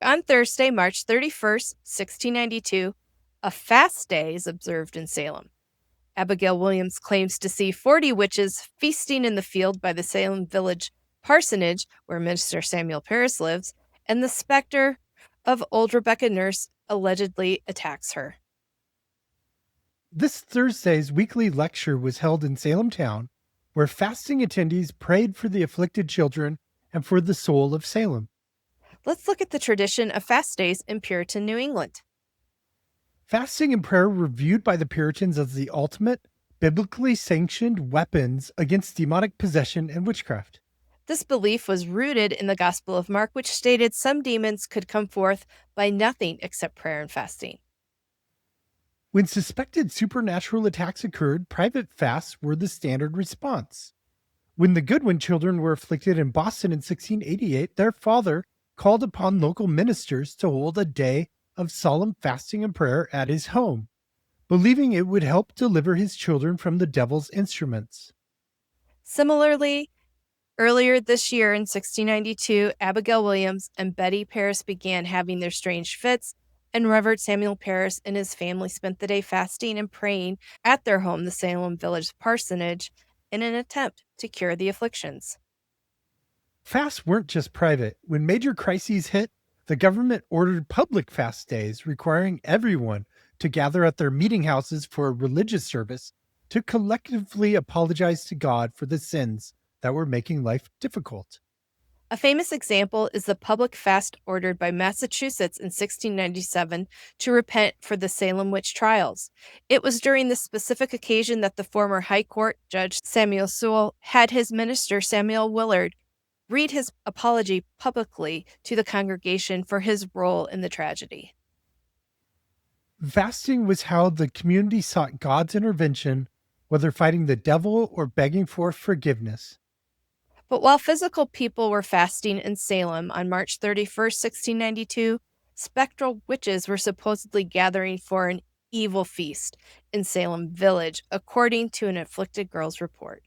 On Thursday, March 31st, 1692, a fast day is observed in Salem. Abigail Williams claims to see 40 witches feasting in the field by the Salem Village parsonage, where Minister Samuel Parris lives, and the specter of old Rebecca Nurse allegedly attacks her. This Thursday's weekly lecture was held in Salem town, where fasting attendees prayed for the afflicted children and for the soul of Salem. Let's look at the tradition of fast days in Puritan New England. Fasting and prayer were viewed by the Puritans as the ultimate, biblically sanctioned weapons against demonic possession and witchcraft. This belief was rooted in the Gospel of Mark, which stated some demons could come forth by nothing except prayer and fasting. When suspected supernatural attacks occurred, private fasts were the standard response. When the Goodwin children were afflicted in Boston in 1688, their father called upon local ministers to hold a day of solemn fasting and prayer at his home, believing it would help deliver his children from the devil's instruments. Similarly, earlier this year in 1692, Abigail Williams and Betty Parris began having their strange fits, and Reverend Samuel Parris and his family spent the day fasting and praying at their home, the Salem Village parsonage, in an attempt to cure the afflictions. Fasts weren't just private. When major crises hit, the government ordered public fast days, requiring everyone to gather at their meeting houses for a religious service to collectively apologize to God for the sins that were making life difficult. A famous example is the public fast ordered by Massachusetts in 1697 to repent for the Salem witch trials. It was during this specific occasion that the former High Court Judge Samuel Sewall had his minister Samuel Willard read his apology publicly to the congregation for his role in the tragedy. Fasting was how the community sought God's intervention, whether fighting the devil or begging for forgiveness. But while physical people were fasting in Salem on March 31st, 1692, spectral witches were supposedly gathering for an evil feast in Salem Village, according to an afflicted girl's report.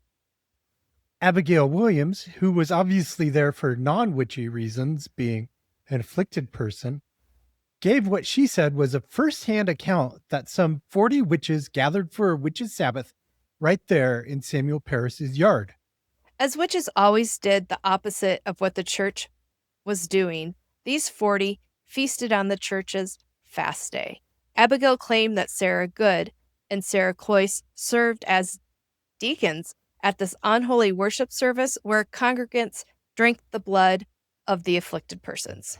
Abigail Williams, who was obviously there for non-witchy reasons, being an afflicted person, gave what she said was a first-hand account that some 40 witches gathered for a witches' Sabbath right there in Samuel Parris's yard. As witches always did the opposite of what the church was doing, these 40 feasted on the church's fast day. Abigail claimed that Sarah Good and Sarah Cloyce served as deacons at this unholy worship service where congregants drank the blood of the afflicted persons.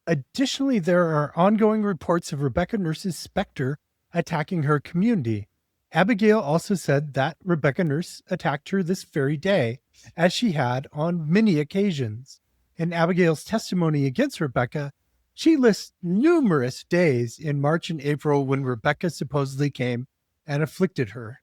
Additionally, there are ongoing reports of Rebecca Nurse's specter attacking her community. Abigail also said that Rebecca Nurse attacked her this very day, as she had on many occasions. In Abigail's testimony against Rebecca, she lists numerous days in March and April when Rebecca supposedly came and afflicted her.